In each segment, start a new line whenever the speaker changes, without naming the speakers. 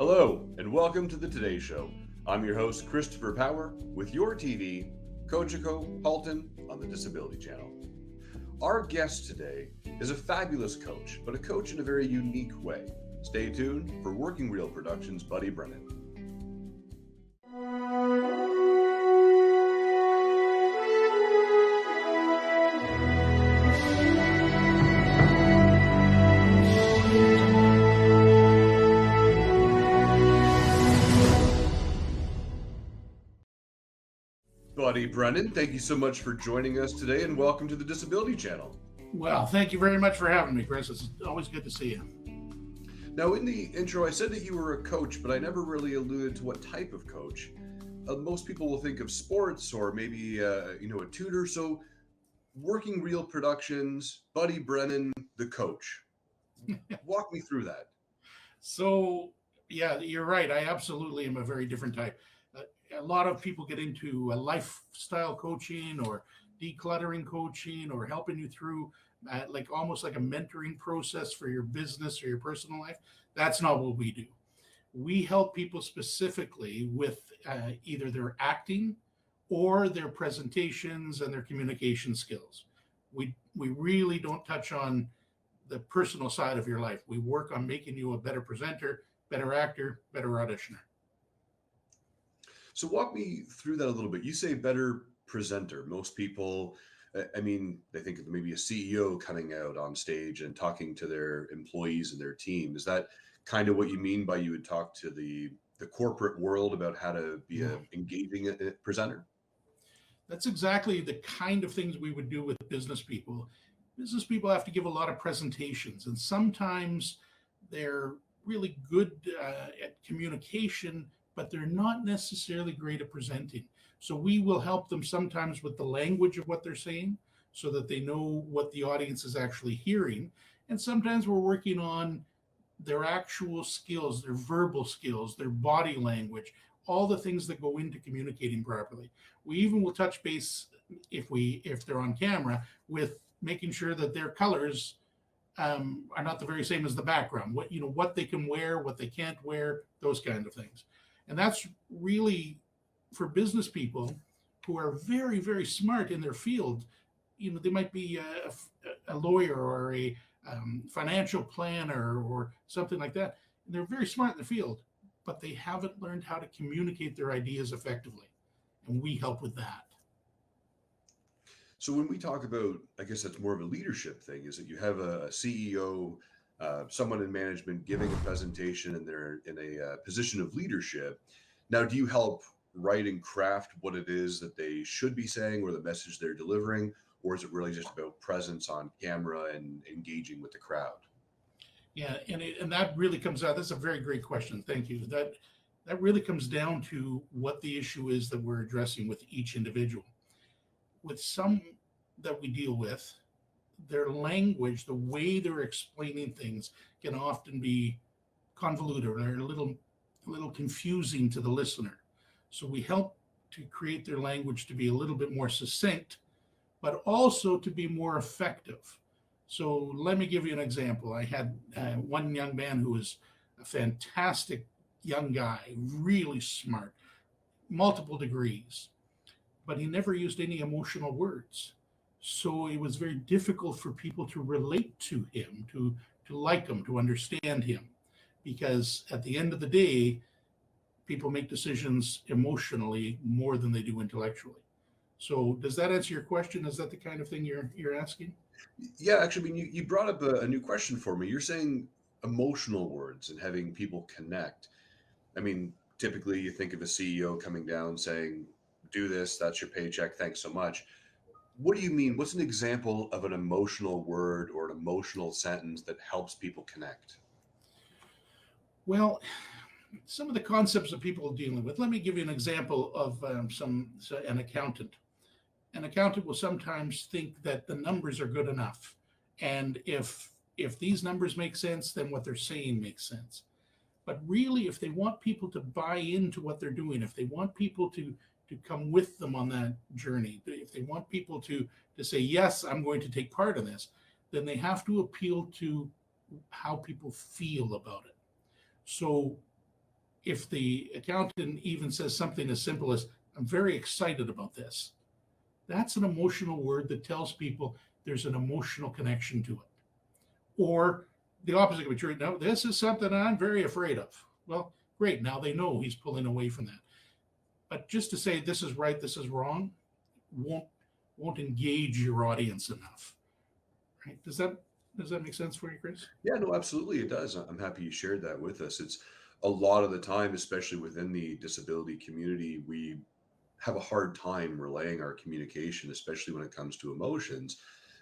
Hello, and welcome to the Today Show. I'm your host, Christopher Power, with your TV, SHOW Halton on the Disability Channel. Our guest today is a fabulous coach, but a coach in a very unique way. Stay tuned for Working Reel Productions' Buddy Brennan. Buddy Brennan, thank you so much for joining us today, and welcome to the Disability Channel.
Well, thank you very much for having me, Chris. It's always good to see you.
Now, in the intro, I said that you were a coach, but I never really alluded to what type of coach. Most people will think of sports or maybe a tutor. So, Working Reel Productions, Buddy Brennan, the coach. Walk me through that.
So, yeah, you're right. I absolutely am a very different type. A lot of people get into lifestyle coaching or decluttering coaching or helping you through almost like a mentoring process for your business or your personal life. That's not what we do. We help people specifically with either their acting or their presentations and their communication skills. We really don't touch on the personal side of your life. We work on making you a better presenter, better actor, better auditioner.
So walk me through that a little bit. You say better presenter. Most people, they think of maybe a CEO coming out on stage and talking to their employees and their team. Is that kind of what you mean by you would talk to the corporate world about how to be an engaging presenter?
That's exactly the kind of things we would do with business people. Business people have to give a lot of presentations, and sometimes they're really good at communication, but they're not necessarily great at presenting. So we will help them sometimes with the language of what they're saying so that they know what the audience is actually hearing. And sometimes we're working on their actual skills, their verbal skills, their body language, all the things that go into communicating properly. We even will touch base if they're on camera with making sure that their colors are not the very same as the background. What they can wear, what they can't wear, those kind of things. And that's really for business people who are very, very smart in their field. They might be a lawyer or a financial planner or something like that. And they're very smart in the field, but they haven't learned how to communicate their ideas effectively. And we help with that.
So when we talk about, I guess that's more of a leadership thing, is that you have a CEO, someone in management giving a presentation and they're in a position of leadership. Now, do you help write and craft what it is that they should be saying or the message they're delivering? Or is it really just about presence on camera and engaging with the crowd?
Yeah, and that really comes out. That's a very great question. Thank you. That really comes down to what the issue is that we're addressing with each individual. With some that we deal with, their language, the way they're explaining things can often be convoluted or a little confusing to the listener. So we help to create their language to be a little bit more succinct, but also to be more effective. So let me give you an example. I had one young man who was a fantastic young guy, really smart, multiple degrees, but he never used any emotional words. So it was very difficult for people to relate to him, to like him, to understand him, because at the end of the day, people make decisions emotionally more than they do intellectually. So does that answer your question? Is that the kind of thing you're asking?
Yeah, actually, you brought up a new question for me. You're saying emotional words and having people connect. Typically you think of a CEO coming down saying, do this, that's your paycheck, thanks so much. What do you mean? What's an example of an emotional word or an emotional sentence that helps people connect?
Well, some of the concepts that people are dealing with. Let me give you an example of an accountant. An accountant will sometimes think that the numbers are good enough, and if these numbers make sense, then what they're saying makes sense. But really, if they want people to buy into what they're doing, if they want people to come with them on that journey, if they want people to say, yes, I'm going to take part in this, then they have to appeal to how people feel about it. So if the accountant even says something as simple as, I'm very excited about this, that's an emotional word that tells people there's an emotional connection to it. Or the opposite could be true. No, this is something I'm very afraid of. Well, great. Now they know he's pulling away from that. But just to say this is right, this is wrong, won't engage your audience enough. Right? Does that make sense for you, Chris?
Yeah, no, absolutely it does. I'm happy you shared that with us. It's a lot of the time, especially within the disability community, we have a hard time relaying our communication, especially when it comes to emotions.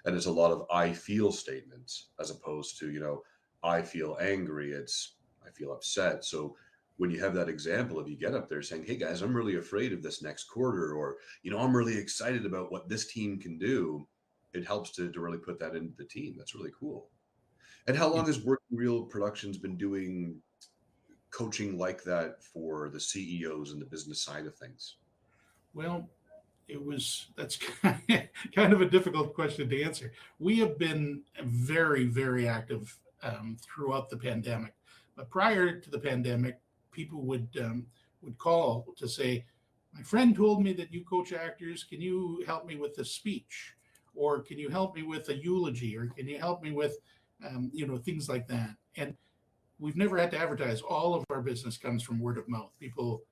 And it's a lot of I feel statements as opposed to, I feel angry. It's I feel upset. So when you have that example of you get up there saying, hey guys, I'm really afraid of this next quarter, or, I'm really excited about what this team can do, it helps to really put that into the team. That's really cool. And how long has Working Real Productions been doing coaching like that for the CEOs and the business side of things?
Well, that's kind of a difficult question to answer. We have been very, very active throughout the pandemic. But prior to the pandemic, people would call to say, my friend told me that you coach actors. Can you help me with a speech? Or can you help me with a eulogy? Or can you help me with, things like that? And we've never had to advertise. All of our business comes from word of mouth. People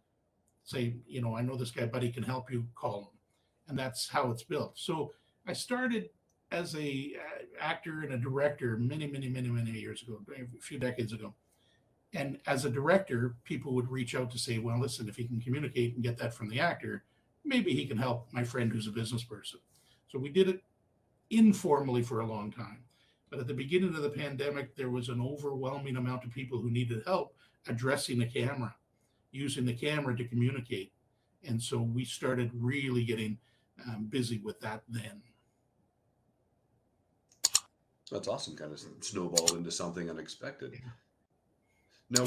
say, I know this guy, Buddy can help you, call him. And that's how it's built. So I started as a actor and a director many, many, many, many years ago, a few decades ago. And as a director, people would reach out to say, well, listen, if he can communicate and get that from the actor, maybe he can help my friend who's a business person. So we did it informally for a long time. But at the beginning of the pandemic, there was an overwhelming amount of people who needed help addressing the camera, using the camera to communicate. And so we started really getting busy with that then.
That's awesome. Kind of snowballed into something unexpected. Now,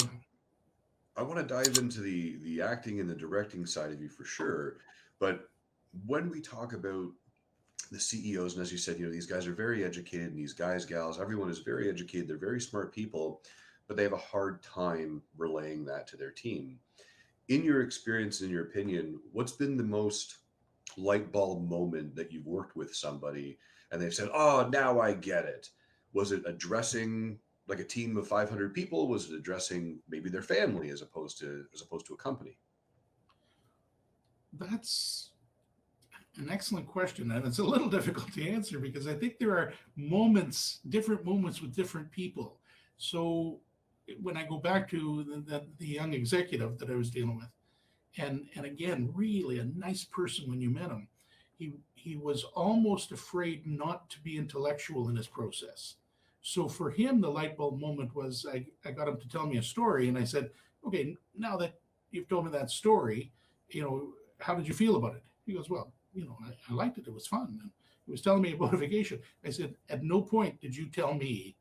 I want to dive into the acting and the directing side of you for sure. But when we talk about the CEOs, and as you said, these guys are very educated, and these guys, gals, everyone is very educated. They're very smart people, but they have a hard time relaying that to their team. In your experience, in your opinion, what's been the most light bulb moment that you've worked with somebody and they've said, oh, now I get it? Was it addressing like a team of 500 people? Was it addressing maybe their family as opposed to a company?
That's an excellent question, and it's a little difficult to answer because I think there are different moments with different people. So when I go back to the young executive that I was dealing with, and again, really a nice person when you met him, he was almost afraid not to be intellectual in his process. So for him, the light bulb moment was I got him to tell me a story, and I said, okay, now that you've told me that story, how did you feel about it? He goes, well, I liked it. It was fun. And he was telling me about a vacation. I said, at no point did you tell me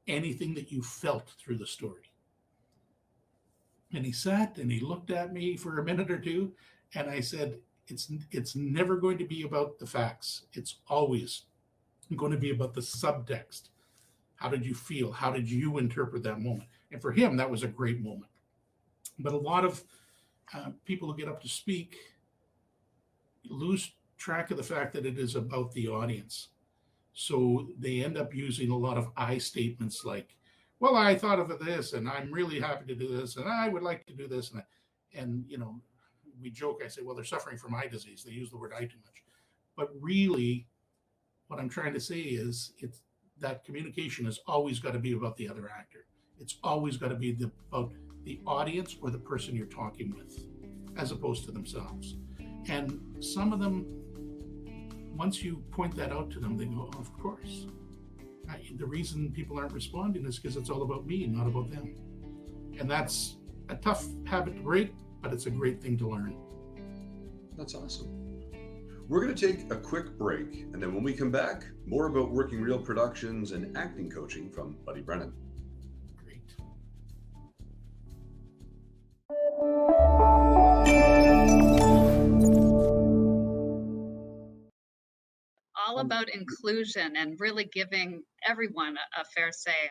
anything that you felt through the story. And he sat and he looked at me for a minute or two. And I said, it's never going to be about the facts. It's always going to be about the subtext. How did you feel? How did you interpret that moment? And for him, that was a great moment. But a lot of people who get up to speak lose track of the fact that it is about the audience. So they end up using a lot of I statements like, well, I thought of this, and I'm really happy to do this, and I would like to do this. And we joke, I say, well, they're suffering from eye disease. They use the word I too much. But really, what I'm trying to say is that communication has always got to be about the other actor. It's always got to be about the audience or the person you're talking with, as opposed to themselves. And some of them, once you point that out to them, they go, oh, of course. The reason people aren't responding is because it's all about me, not about them. And that's a tough habit to break, but it's a great thing to learn.
That's awesome. We're going to take a quick break, and then when we come back, more about Working Real Productions and acting coaching from Buddy Brennan.
Great.
All about inclusion and really giving everyone a fair say.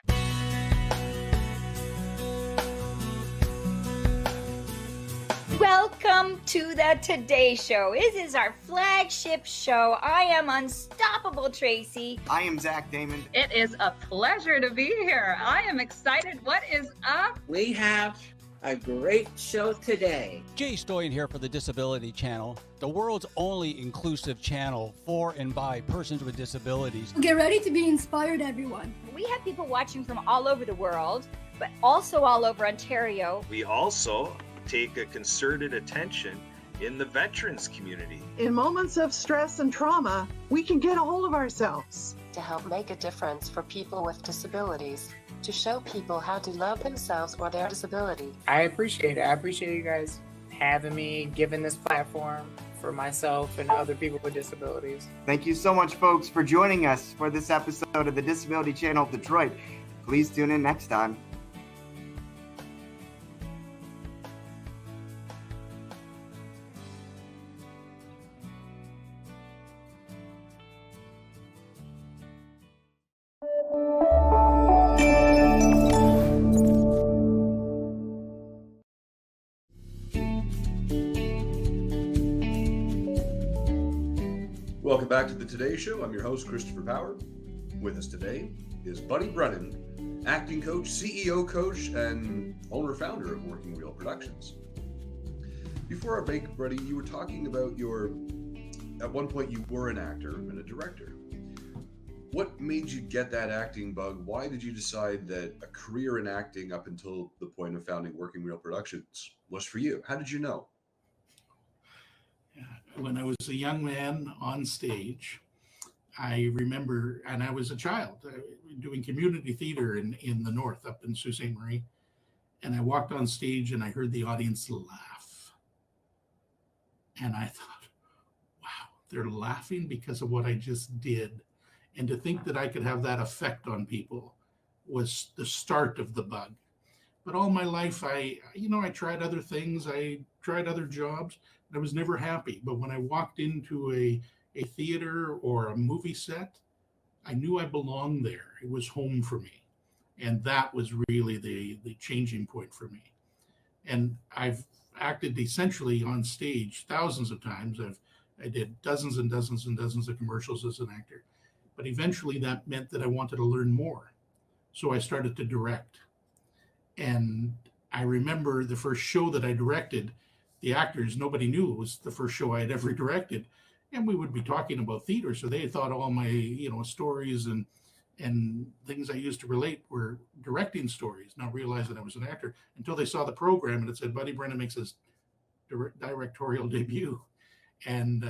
Welcome to the Today Show. This is our flagship show. I am Unstoppable Tracy.
I am Zach Damon.
It is a pleasure to be here. I am excited. What is up?
We have a great show today.
Jay Stoyan here for the Disability Channel, the world's only inclusive channel for and by persons with disabilities.
Get ready to be inspired, everyone.
We have people watching from all over the world, but also all over Ontario.
We also take a concerted attention in the veterans community.
In moments of stress and trauma, we can get a hold of ourselves.
To help make a difference for people with disabilities, to show people how to love themselves or their disability.
I appreciate it. I appreciate you guys having me, giving this platform for myself and other people with disabilities.
Thank you so much, folks, for joining us for this episode of the Disability Channel of Detroit. Please tune in next time.
Welcome back to the Today Show. I'm your host, Christopher Power. With us today is Buddy Brennan, acting coach, CEO coach, and owner-founder of Working Real Productions. Before our break, Buddy, you were talking about at one point you were an actor and a director. What made you get that acting bug? Why did you decide that a career in acting up until the point of founding Working Real Productions was for you? How did you know?
When I was a young man on stage, I remember, and I was a child, doing community theater in the north, up in Sault Ste. Marie. And I walked on stage and I heard the audience laugh. And I thought, wow, they're laughing because of what I just did. And to think that I could have that effect on people was the start of the bug. But all my life, I tried other things. I tried other jobs. I was never happy. But when I walked into a theater or a movie set, I knew I belonged there. It was home for me. And that was really the changing point for me. And I've acted essentially on stage thousands of times. I did dozens and dozens and dozens of commercials as an actor. But eventually that meant that I wanted to learn more. So I started to direct. And I remember the first show that I directed, the actors, nobody knew it was the first show I had ever directed. And we would be talking about theater. So they thought all my, stories and things I used to relate were directing stories, not realizing I was an actor until they saw the program and it said, Buddy Brennan makes his directorial debut. And,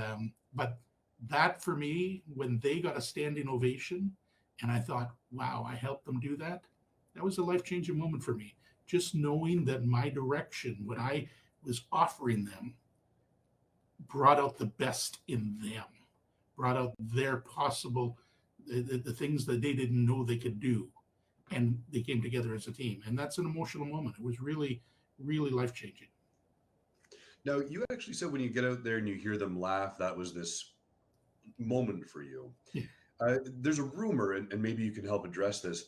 but that for me, when they got a standing ovation and I thought, wow, I helped them do that. That was a life-changing moment for me. Just knowing that my direction, what I was offering them, brought out the best in them, brought out their possible, the things that they didn't know they could do. And they came together as a team. And that's an emotional moment. It was really, really life-changing.
Now, you actually said when you get out there and you hear them laugh, that was this moment for you.
Yeah.
There's a rumor, and maybe you can help address this.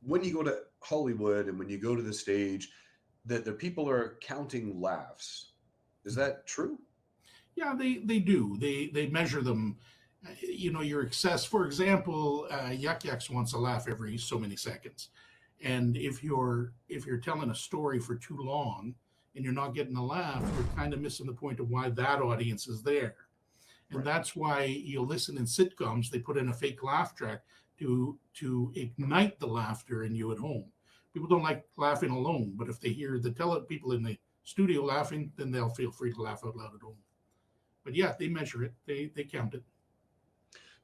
When you go to Hollywood and when you go to the stage, that the people are counting laughs. Is that true?
Yeah, they do. They measure them. Your excess. For example, Yuck Yucks wants a laugh every so many seconds, and if you're telling a story for too long and you're not getting a laugh, you're kind of missing the point of why that audience is there. And right. That's why you'll listen in sitcoms. They put in a fake laugh track to ignite the laughter in you at home. People don't like laughing alone, but if they hear people in the studio laughing, then they'll feel free to laugh out loud at home. But yeah, they measure it. They count it.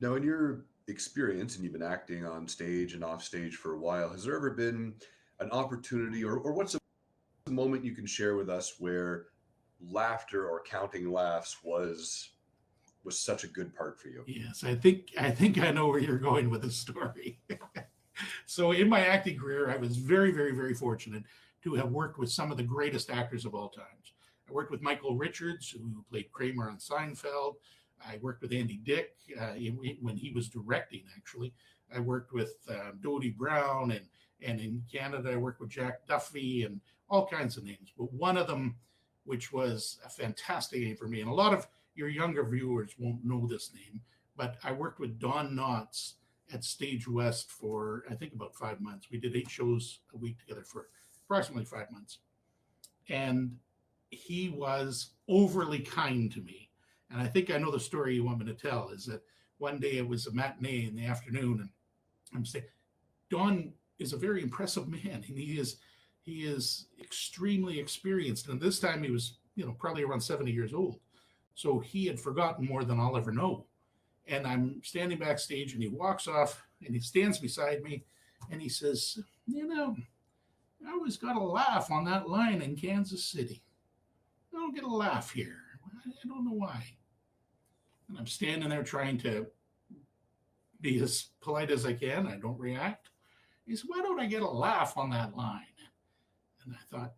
Now, in your experience, and you've been acting on stage and off stage for a while, has there ever been an opportunity or what's a moment you can share with us where laughter or counting laughs was such a good part for you?
Yes, I think I know where you're going with this story. So in my acting career, I was very, very, very fortunate to have worked with some of the greatest actors of all times. I worked with Michael Richards, who played Kramer on Seinfeld. I worked with Andy Dick when he was directing, actually. I worked with Dodie Brown, and in Canada, I worked with Jack Duffy and all kinds of names. But one of them which was a fantastic name for me. And a lot of your younger viewers won't know this name, but I worked with Don Knotts at Stage West for, I think, about 5 months. We did 8 shows a week together for approximately 5 months. And he was overly kind to me. And I think I know the story you want me to tell, is that one day it was a matinee in the afternoon, and I'm saying, Don is a very impressive man, and he is extremely experienced. And this time he was, probably around 70 years old. So he had forgotten more than I'll ever know. And I'm standing backstage, and he walks off, and he stands beside me, and he says, I always got a laugh on that line in Kansas City. I don't get a laugh here. I don't know why. And I'm standing there trying to be as polite as I can. I don't react. He said, why don't I get a laugh on that line? And I thought,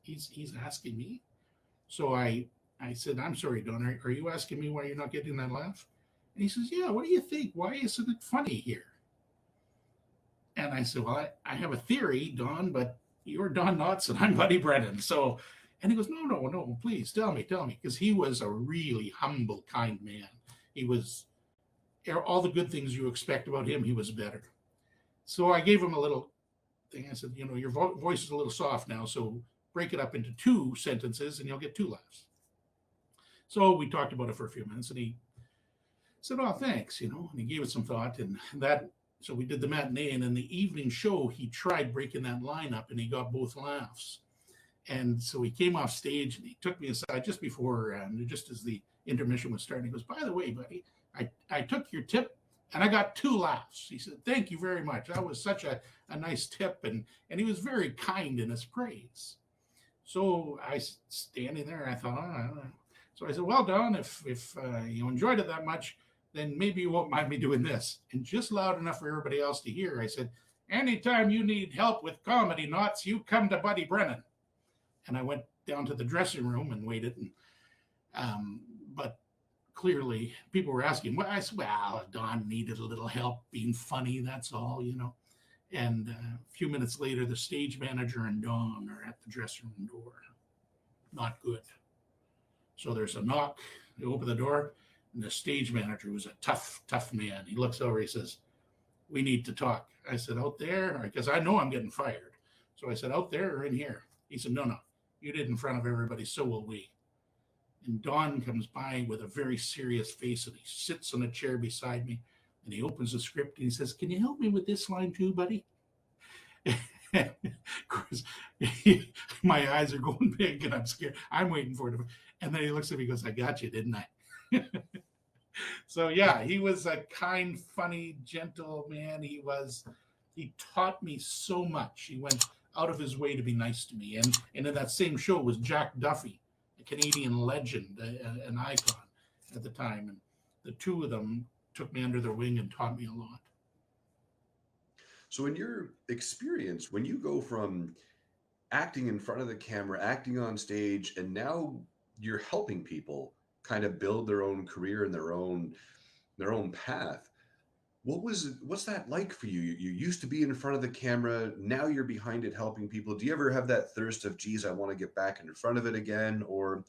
he's asking me. So I said, I'm sorry, Don, are you asking me why you're not getting that laugh? And he says, yeah, what do you think? Why isn't it funny here? And I said, well, I have a theory, Don, but you're Don Knotts and I'm Buddy Brennan. So, and he goes, no, please tell me. Because he was a really humble, kind man. He was, all the good things you expect about him, he was better. So I gave him a little thing. I said, your voice is a little soft now, so break it up into 2 sentences and you'll get 2 laughs. So we talked about it for a few minutes, and he said, oh, thanks, and he gave it some thought. And so we did the matinee, and in the evening show, he tried breaking that line up, and he got both laughs. And so he came off stage, and he took me aside just before, just as the intermission was starting. He goes, by the way, buddy, I took your tip, and I got 2 laughs. He said, thank you very much. That was such a nice tip, and he was very kind in his praise. So I standing there, I thought, oh. So I said, well, Don, if you enjoyed it that much, then maybe you won't mind me doing this. And just loud enough for everybody else to hear, I said, anytime you need help with comedy, Knotts, you come to Buddy Brennan. And I went down to the dressing room and waited. And, but clearly people were asking, well, I said, well, Don needed a little help being funny, that's all, And a few minutes later, the stage manager and Don are at the dressing room door. Not good. So there's a knock. They open the door, and the stage manager was a tough man. He looks over. He says, we need to talk. I said, out there? Because I know I'm getting fired. So I said, out there or in here? He said, no. You did in front of everybody, so will we. And Don comes by with a very serious face, and he sits on a chair beside me, and he opens the script, and he says, can you help me with this line too, buddy? Of course, my eyes are going big, and I'm scared. I'm waiting for it. And then he looks at me and goes, I got you, didn't I? So, yeah, he was a kind, funny, gentle man. He taught me so much. He went out of his way to be nice to me. And in that same show was Jack Duffy, a Canadian legend, an icon at the time. And the 2 of them took me under their wing and taught me a lot.
So in your experience, when you go from acting in front of the camera, acting on stage, and now you're helping people kind of build their own career and their own path, what's that like for you? You used to be in front of the camera, now you're behind it helping people. Do you ever have that thirst of, geez, I want to get back in front of it again? Or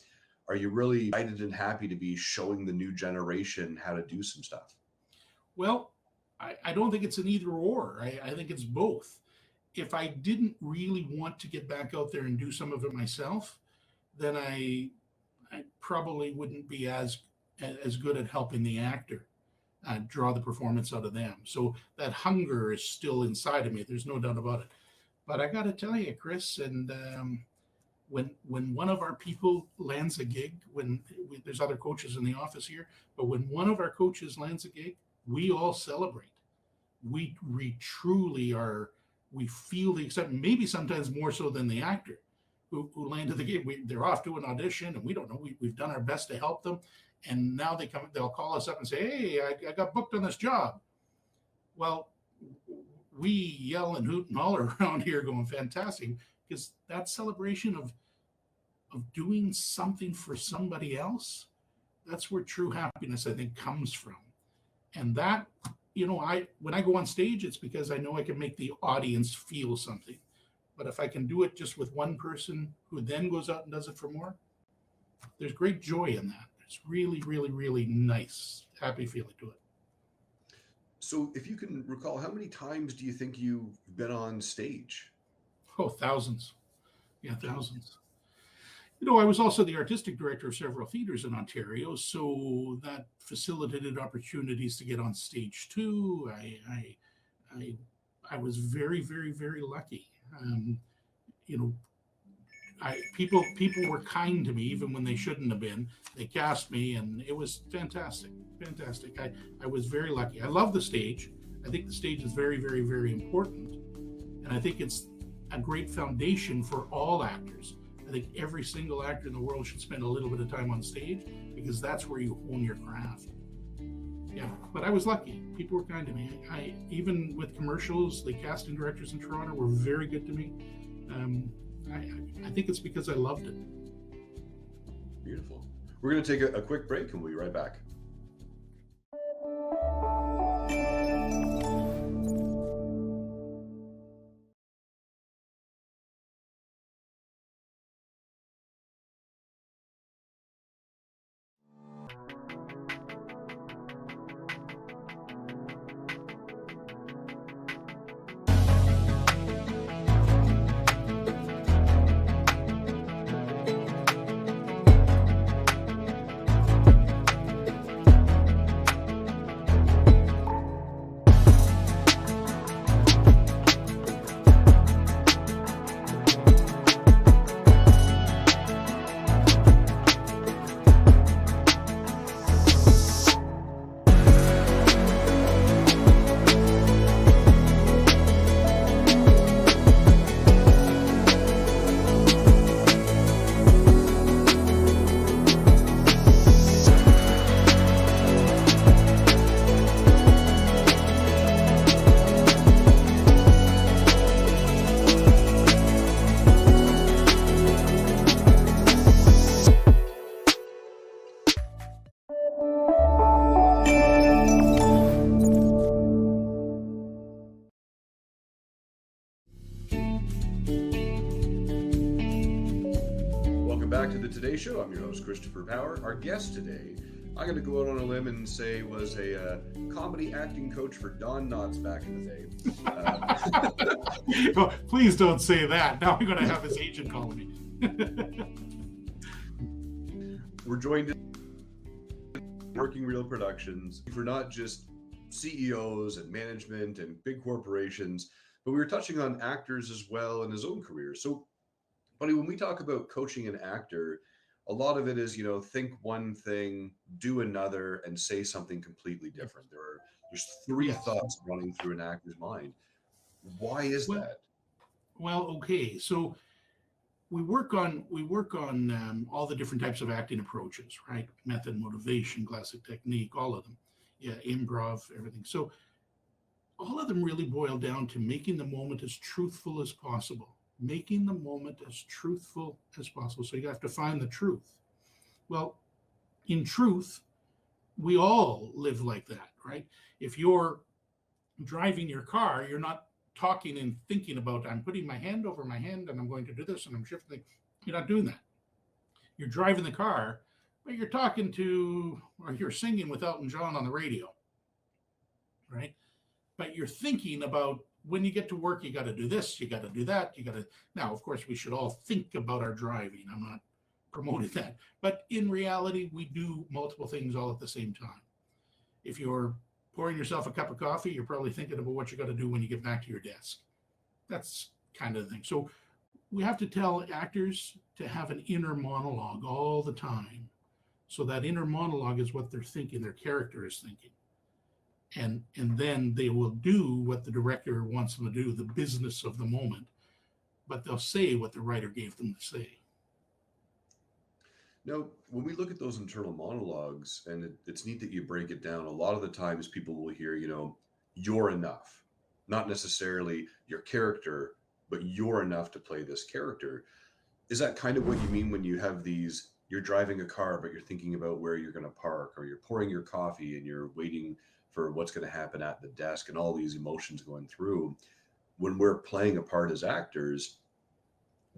are you really excited and happy to be showing the new generation how to do some stuff?
Well, I don't think it's an either or. I think it's both. If I didn't really want to get back out there and do some of it myself, then I probably wouldn't be as good at helping the actor draw the performance out of them. So that hunger is still inside of me. There's no doubt about it. But I got to tell you, Chris, and when one of our people lands a gig, there's other coaches in the office here, but when one of our coaches lands a gig, we all celebrate. We truly are. We feel the excitement, maybe sometimes more so than the actor who landed the gig. They're off to an audition, and we don't know. We've done our best to help them, and now they'll call us up and say, "Hey, I got booked on this job." Well, we yell and hoot and holler around here, going fantastic, because that celebration of doing something for somebody else, that's where true happiness, I think, comes from. And that, when I go on stage, it's because I know I can make the audience feel something. But if I can do it just with one person who then goes out and does it for more, there's great joy in that. It's really, really, really nice, happy feeling to it.
So if you can recall, how many times do you think you've been on stage?
Oh, thousands. Yeah, thousands. You know, I was also the artistic director of several theaters in Ontario, so that facilitated opportunities to get on stage too. I was very, very, very lucky. You know, people were kind to me even when they shouldn't have been. They cast me, and it was fantastic, fantastic. I was very lucky. I love the stage. I think the stage is very, very, very important, and I think it's a great foundation for all actors. I think every single actor in the world should spend a little bit of time on stage, because that's where you hone your craft. Yeah, but I was lucky. People were kind to me. I even with commercials, the casting directors in Toronto were very good to me. I think it's because I loved it.
Beautiful. We're going to take a quick break, and we'll be right back. Back to the Today Show. I'm your host, Christopher Power. Our guest today, I'm going to go out on a limb and say was a comedy acting coach for Don Knotts back in the day.
Oh, please don't say that. Now I'm going to have his agent calling me.
We're joined in Working Real Productions for not just CEOs and management and big corporations, but we were touching on actors as well in his own career. So, Buddy, when we talk about coaching an actor, a lot of it is, you know, think one thing, do another, and say something completely different. There's three thoughts running through an actor's mind. Why is that?
Well, okay, so we work on all the different types of acting approaches, right? Method, motivation, classic technique, all of them. Yeah, improv, everything. So all of them really boil down to making the moment as truthful as possible. Making the moment as truthful as possible. So you have to find the truth. Well, in truth, we all live like that, right? If you're driving your car, you're not talking and thinking about, I'm putting my hand over my hand and I'm going to do this and I'm shifting. You're not doing that. You're driving the car, but you're talking to, or you're singing with Elton John on the radio, right? But you're thinking about, when you get to work, you got to do this, you got to do that, you got to. Now, of course, we should all think about our driving. I'm not promoting that. But in reality, we do multiple things all at the same time. If you're pouring yourself a cup of coffee, you're probably thinking about what you got to do when you get back to your desk. That's kind of the thing. So we have to tell actors to have an inner monologue all the time. So that inner monologue is what they're thinking, their character is thinking. And then they will do what the director wants them to do, the business of the moment, but they'll say what the writer gave them to say.
Now, when we look at those internal monologues, and it's neat that you break it down, a lot of the times people will hear, you know, you're enough, not necessarily your character, but you're enough to play this character. Is that kind of what you mean when you have these, you're driving a car, but you're thinking about where you're going to park, or you're pouring your coffee and you're waiting for what's going to happen at the desk, and all these emotions going through? When we're playing a part as actors,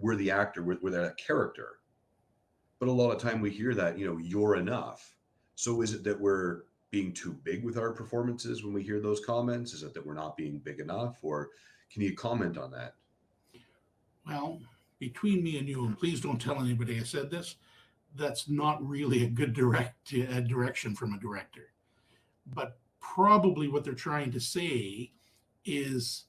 we're the actor, we're that character. But a lot of time we hear that, you're enough. So is it that we're being too big with our performances when we hear those comments? Is it that we're not being big enough? Or can you comment on that?
Well, between me and you, and please don't tell anybody I said this, that's not really a good direction from a director. But probably what they're trying to say is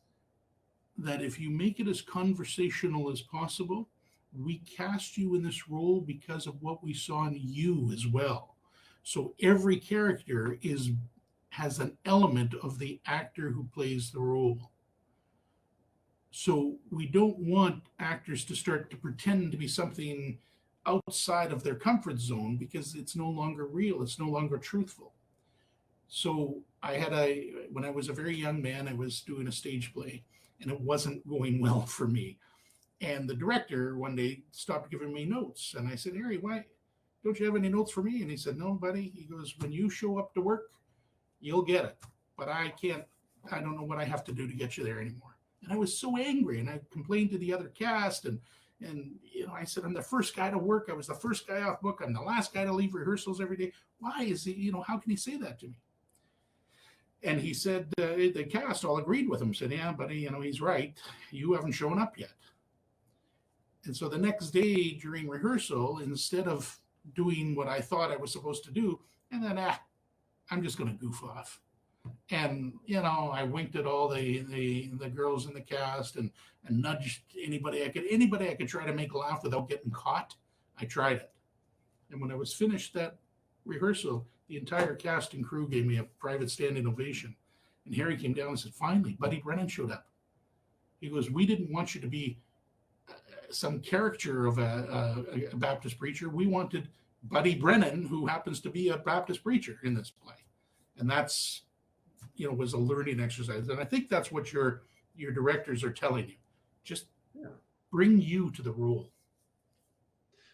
that if you make it as conversational as possible, we cast you in this role because of what we saw in you as well. So every character has an element of the actor who plays the role. So we don't want actors to start to pretend to be something outside of their comfort zone, because it's no longer real. It's no longer truthful. So when I was a very young man, I was doing a stage play and it wasn't going well for me. And the director one day stopped giving me notes. And I said, Harry, why don't you have any notes for me? And he said, no, buddy. He goes, when you show up to work, you'll get it. But I don't know what I have to do to get you there anymore. And I was so angry, and I complained to the other cast, and I said, I'm the first guy to work. I was the first guy off book. I'm the last guy to leave rehearsals every day. Why is he, how can he say that to me? And he said, the cast all agreed with him, said, yeah, buddy, he's right. You haven't shown up yet. And so the next day during rehearsal, instead of doing what I thought I was supposed to do, and then I'm just going to goof off. And I winked at all the girls in the cast and nudged anybody I could try to make laugh without getting caught. I tried it. And when I was finished that rehearsal, the entire cast and crew gave me a private standing ovation. And Harry came down and said, finally, Buddy Brennan showed up. He goes, we didn't want you to be some caricature of a Baptist preacher. We wanted Buddy Brennan, who happens to be a Baptist preacher in this play. And that's, was a learning exercise. And I think that's what your directors are telling you. Just bring you to the role.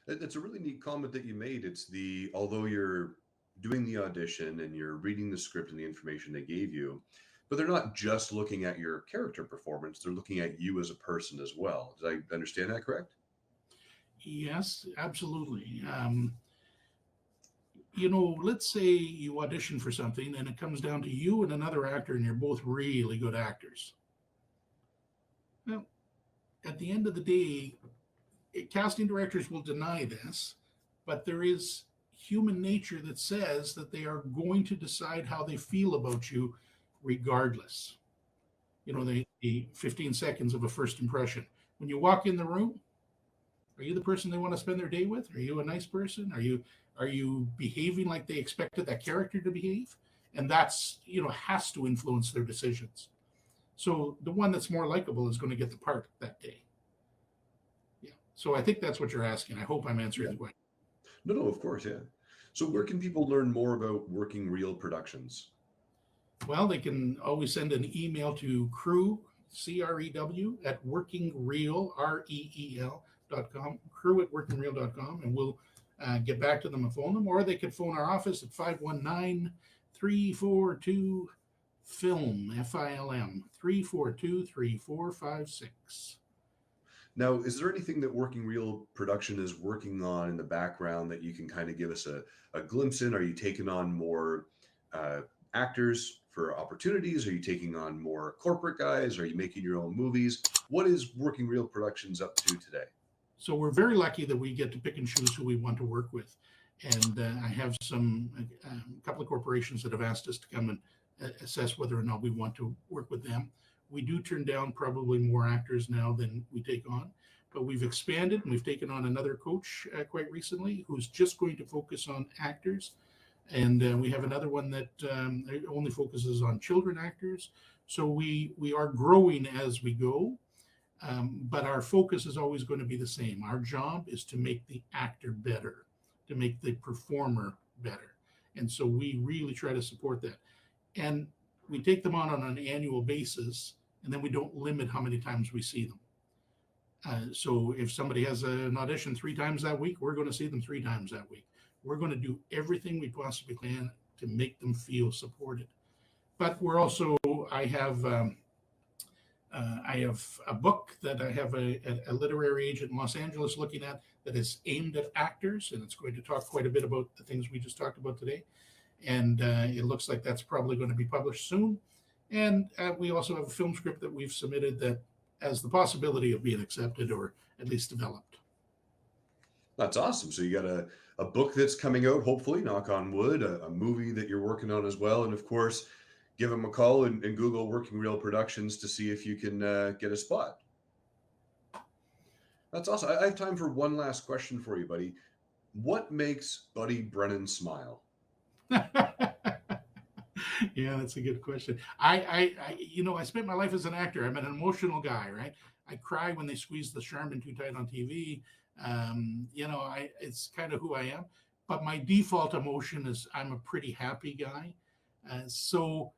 That's a really neat comment that you made. It's although you're doing the audition and you're reading the script and the information they gave you, but they're not just looking at your character performance. They're looking at you as a person as well. Did I understand that correct?
Yes, absolutely. Let's say you audition for something and it comes down to you and another actor and you're both really good actors. Well, at the end of the day, casting directors will deny this, but there is human nature that says that they are going to decide how they feel about you regardless. The 15 seconds of a first impression. When you walk in the room, are you the person they want to spend their day with? Are you a nice person? Are you behaving like they expected that character to behave? And that's, has to influence their decisions. So the one that's more likable is going to get the part that day. Yeah. So I think that's what you're asking. I hope I'm answering the question.
No, of course, yeah. So where can people learn more about Working Reel Productions?
Well, they can always send an email to crew, CREW, at workingreel, REEL.com, crew at workingreel.com, and we'll get back to them and phone them. Or they could phone our office at 519-342-FILM, F-I-L-M, 342-3456.
Now, is there anything that Working Reel Production is working on in the background that you can kind of give us a glimpse in? Are you taking on more actors for opportunities? Are you taking on more corporate guys? Are you making your own movies? What is Working Reel Productions up to today?
So we're very lucky that we get to pick and choose who we want to work with. And I have a couple of corporations that have asked us to come and assess whether or not we want to work with them. We do turn down probably more actors now than we take on, but we've expanded and we've taken on another coach quite recently who's just going to focus on actors. And we have another one that only focuses on children actors. So we are growing as we go, but our focus is always going to be the same. Our job is to make the actor better, to make the performer better. And so we really try to support that. And we take them on an annual basis, and then we don't limit how many times we see them. So if somebody has an audition 3 times that week, we're going to see them 3 times that week. We're going to do everything we possibly can to make them feel supported. But we're also, I have I have a book that I have a literary agent in Los Angeles looking at that is aimed at actors, and it's going to talk quite a bit about the things we just talked about today. And it looks like that's probably going to be published soon. And we also have a film script that we've submitted that has the possibility of being accepted or at least developed.
That's awesome. So you got a book that's coming out, hopefully, knock on wood, a movie that you're working on as well. And of course, give them a call and Google Working Real Productions to see if you can get a spot. That's awesome. I have time for one last question for you, buddy. What makes Buddy Brennan smile?
Yeah, that's a good question. I spent my life as an actor. I'm an emotional guy, right? I cry when they squeeze the Charmin too tight on TV. It's kind of who I am. But my default emotion is I'm a pretty happy guy. So,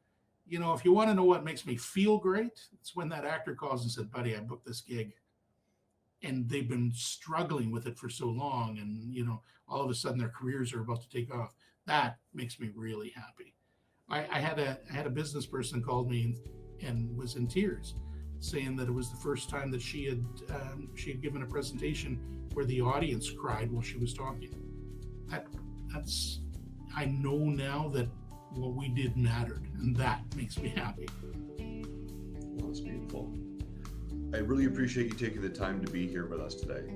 if you want to know what makes me feel great, it's when that actor calls and said, "Buddy, I booked this gig." And they've been struggling with it for so long. And, all of a sudden their careers are about to take off. That makes me really happy. I had a business person called me and was in tears, saying that it was the first time that she had given a presentation where the audience cried while she was talking. I know now that what we did mattered, and that makes me happy.
Well, that's beautiful. I really appreciate you taking the time to be here with us today.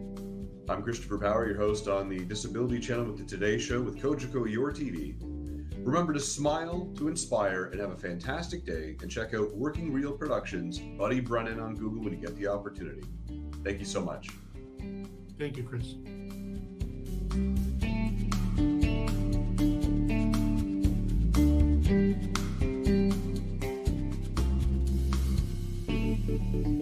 I'm Christopher Power, your host on the Disability Channel with the Today Show with Kojiko, your TV. Remember to smile, to inspire, and have a fantastic day. And check out Working Real Productions, Buddy Brennan on Google when you get the opportunity. Thank you so much.
Thank you, Chris.
Thank you.